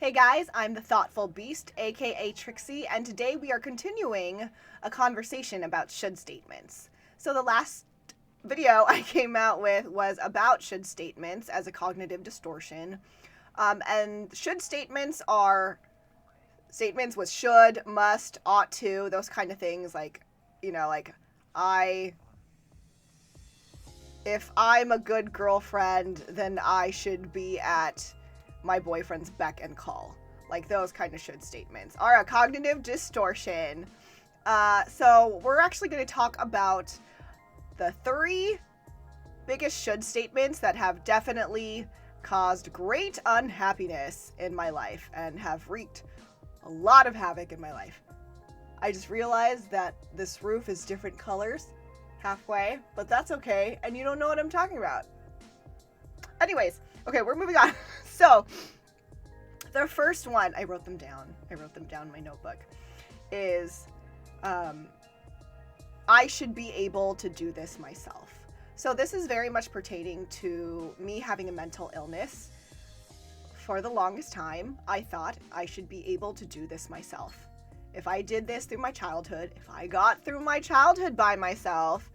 Hey guys, I'm the Thoughtful Beast, aka Trixi, and today we are continuing a conversation about should statements. So the last video I came out with was about should statements as a cognitive distortion. And should statements are statements with should, must, ought to, those kind of things like, I if I'm a good girlfriend, then I should be at my boyfriend's beck and call. Like those kind of should statements are a cognitive distortion. So we're actually going to talk about the 3 biggest should statements that have definitely caused great unhappiness in my life and have wreaked a lot of havoc in my life. I just realized that this roof is different colors halfway, but that's okay, and you don't know what I'm talking about. Anyways, okay, we're moving on. So, the first one, I wrote them down in my notebook, is I should be able to do this myself. So this is very much pertaining to me having a mental illness. For the longest time, I thought I should be able to do this myself. If I did this through my childhood, if I got through my childhood by myself,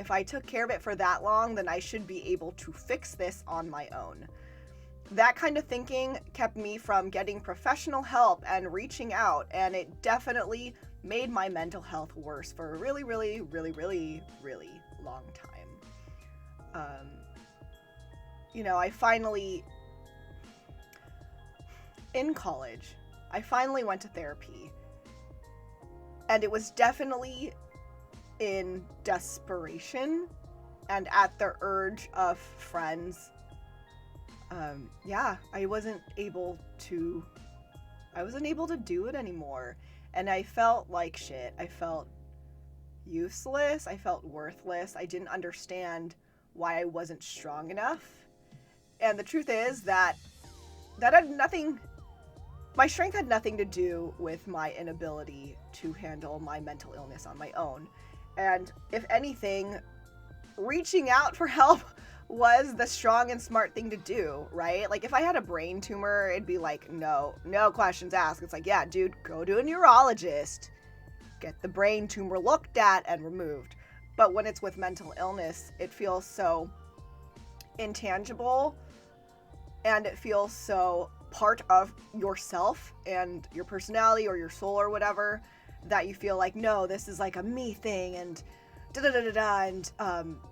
if I took care of it for that long, then I should be able to fix this on my own. That kind of thinking kept me from getting professional help and reaching out, and it definitely made my mental health worse for a really, really, really, really, really long time. I finally, in college, I finally went to therapy, and it was definitely in desperation and at the urge of friends. I wasn't able to do it anymore, and I felt like shit. I felt useless. I felt worthless. I didn't understand why I wasn't strong enough. And the truth is that had nothing. My strength had nothing to do with my inability to handle my mental illness on my own. And if anything, reaching out for help was the strong and smart thing to do, right? Like if I had a brain tumor, it'd be like, no questions asked. It's like, yeah, dude, go to a neurologist. Get the brain tumor looked at and removed. But when it's with mental illness, it feels so intangible, and it feels so part of yourself and your personality or your soul or whatever, that you feel like, no, this is like a me thing, and and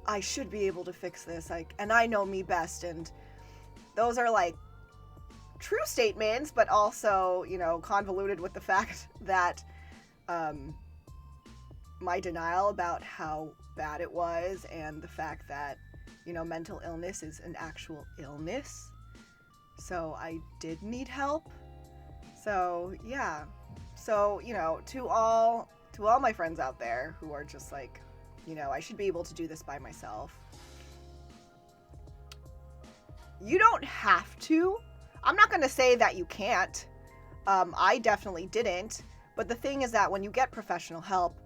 I should be able to fix this, like, and I know me best. And those are like true statements, but also, convoluted with the fact that my denial about how bad it was, and the fact that, mental illness is an actual illness. So I did need help. So, yeah. So, to all my friends out there who are just like, I should be able to do this by myself. You don't have to. I'm not going to say that you can't. I definitely didn't. But the thing is that when you get professional help,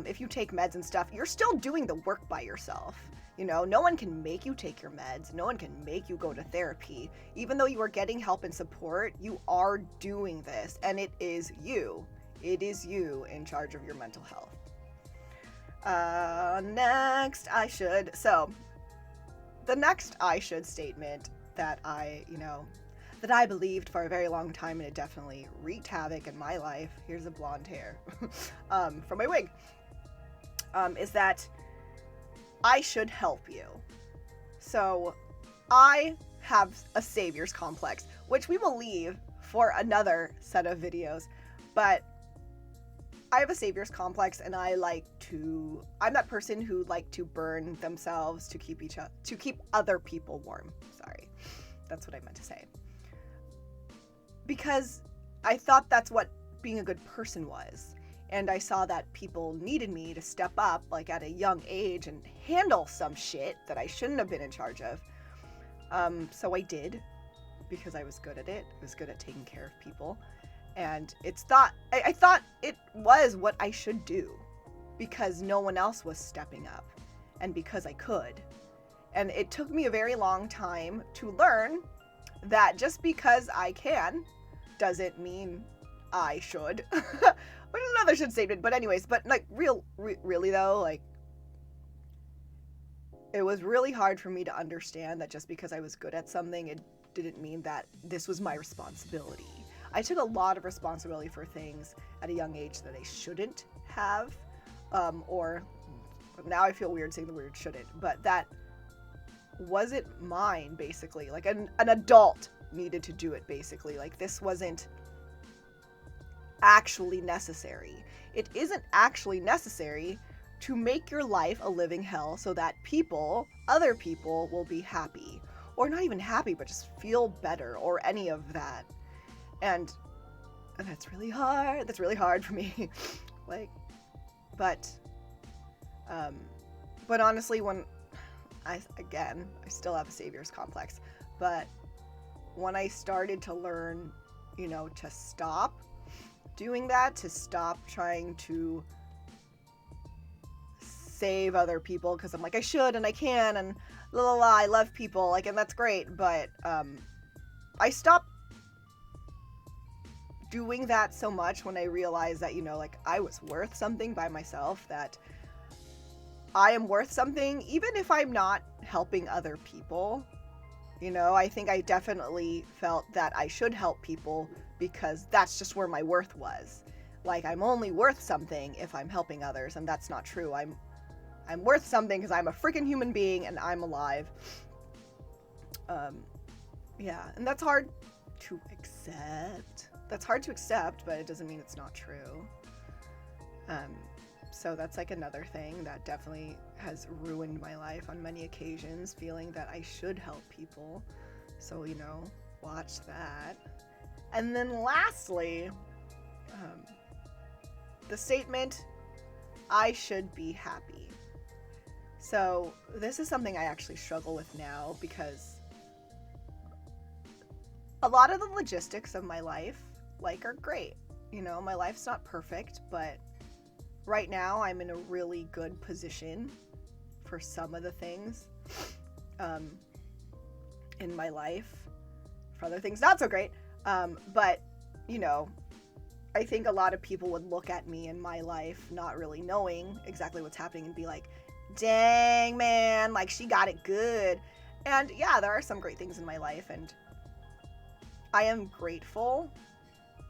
if you take meds and stuff, you're still doing the work by yourself. No one can make you take your meds. No one can make you go to therapy. Even though you are getting help and support, you are doing this, and it is you. It is you in charge of your mental health. Next, I should. So, the next I should statement that I believed for a very long time, and it definitely wreaked havoc in my life. Here's a blonde hair from my wig. Is that I should help you. So I have a savior's complex, which we will leave for another set of videos. But I have a savior's complex, and I'm that person who like to burn themselves to keep other people warm. Sorry. That's what I meant to say. Because I thought that's what being a good person was. And I saw that people needed me to step up, like at a young age, and handle some shit that I shouldn't have been in charge of. So I did, because I was good at it. I was good at taking care of people. And I thought it was what I should do, because no one else was stepping up, and because I could. And it took me a very long time to learn that just because I can doesn't mean I should. Which is another should statement, but anyways, but like really though, like it was really hard for me to understand that just because I was good at something, it didn't mean that this was my responsibility. I took a lot of responsibility for things at a young age that I shouldn't have, or now I feel weird saying the word shouldn't, but that wasn't mine, basically. Like an adult needed to do it, basically. Like this wasn't actually necessary. It isn't actually necessary to make your life a living hell so that other people will be happy. Or not even happy, but just feel better or any of that. And that's really hard. That's really hard for me. Like, but honestly, when I still have a savior's complex, but when I started to learn, to stop doing that, to stop trying to save other people, because I'm like, I should and I can and I love people, like, and that's great, but I stopped doing that so much when I realized that, like, I was worth something by myself, that I am worth something even if I'm not helping other people. I think I definitely felt that I should help people because that's just where my worth was. Like, I'm only worth something if I'm helping others, and that's not true. I'm worth something because I'm a freaking human being and I'm alive. Yeah, and that's hard to accept. But it doesn't mean it's not true. So that's like another thing that definitely has ruined my life on many occasions, feeling that I should help people. So, watch that. And then lastly, the statement, I should be happy. So this is something I actually struggle with now because a lot of the logistics of my life, like, are great. My life's not perfect, but right now I'm in a really good position for some of the things in my life. For other things, not so great. But, I think a lot of people would look at me in my life not really knowing exactly what's happening and be like, dang, man, like, she got it good. And yeah, there are some great things in my life, and I am grateful,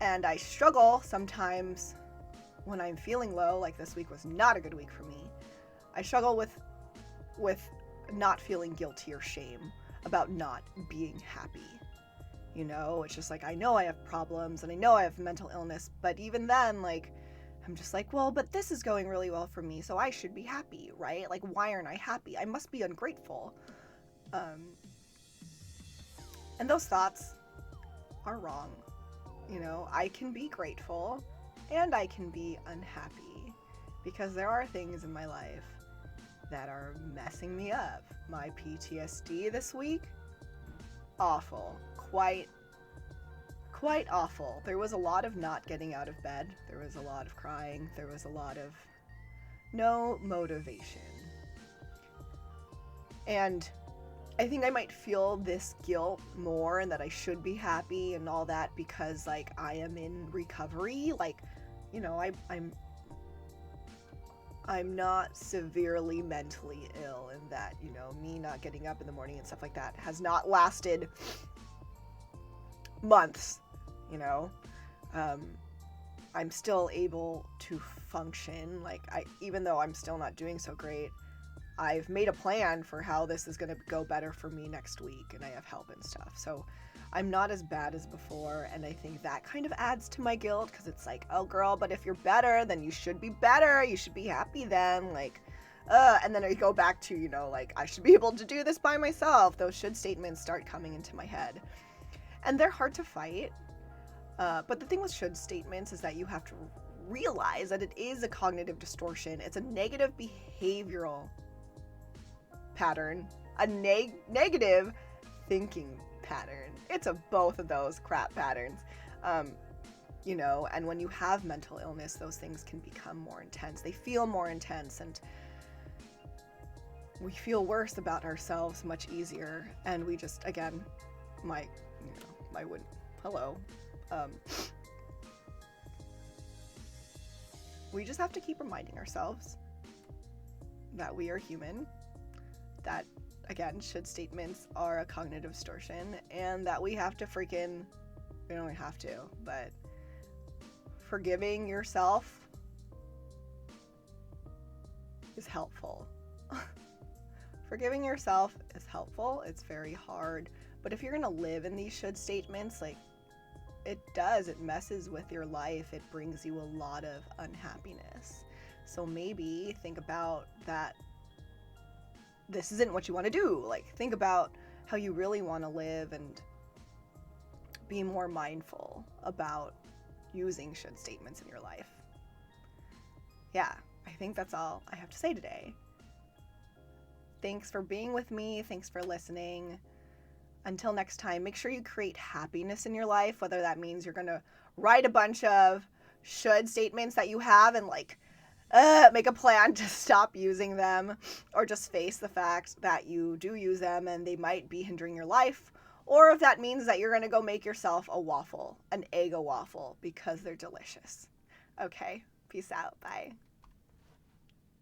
and I struggle sometimes when I'm feeling low. Like, this week was not a good week for me. I struggle with not feeling guilty or shame about not being happy. It's just like, I know I have problems and I know I have mental illness, but even then, like, I'm just like, well, but this is going really well for me, so I should be happy, right? Like, why aren't I happy? I must be ungrateful. And those thoughts are wrong. I can be grateful and I can be unhappy because there are things in my life that are messing me up. My PTSD this week, awful. Quite awful. There was a lot of not getting out of bed. There was a lot of crying. There was a lot of no motivation. And I think I might feel this guilt more and that I should be happy and all that because, like, I am in recovery. Like, I'm not severely mentally ill, and that, me not getting up in the morning and stuff like that has not lasted months, I'm still able to function. Like, even though I'm still not doing so great, I've made a plan for how this is going to go better for me next week, and I have help and stuff. So I'm not as bad as before, and I think that kind of adds to my guilt because it's like, oh girl, but if you're better, then you should be better. You should be happy then. Like, and then I go back to, like, I should be able to do this by myself. Those should statements start coming into my head. And they're hard to fight. But the thing with should statements is that you have to realize that it is a cognitive distortion. It's a negative behavioral pattern, a negative thinking pattern. It's a both of those crap patterns. And when you have mental illness, those things can become more intense. They feel more intense, and we feel worse about ourselves much easier. And we just, again, my I wouldn't. Hello. We just have to keep reminding ourselves that we are human, that, again, should statements are a cognitive distortion, and that we have to we don't really have to, but forgiving yourself is helpful. Forgiving yourself is helpful. It's very hard. But if you're going to live in these should statements, like, it messes with your life. It brings you a lot of unhappiness. So maybe think about that this isn't what you want to do. Like, think about how you really want to live and be more mindful about using should statements in your life. Yeah, I think that's all I have to say today. Thanks for being with me. Thanks for listening. Until next time, make sure you create happiness in your life, whether that means you're going to write a bunch of should statements that you have and make a plan to stop using them, or just face the fact that you do use them and they might be hindering your life, or if that means that you're going to go make yourself a waffle, an Eggo waffle, because they're delicious. Okay, peace out. Bye.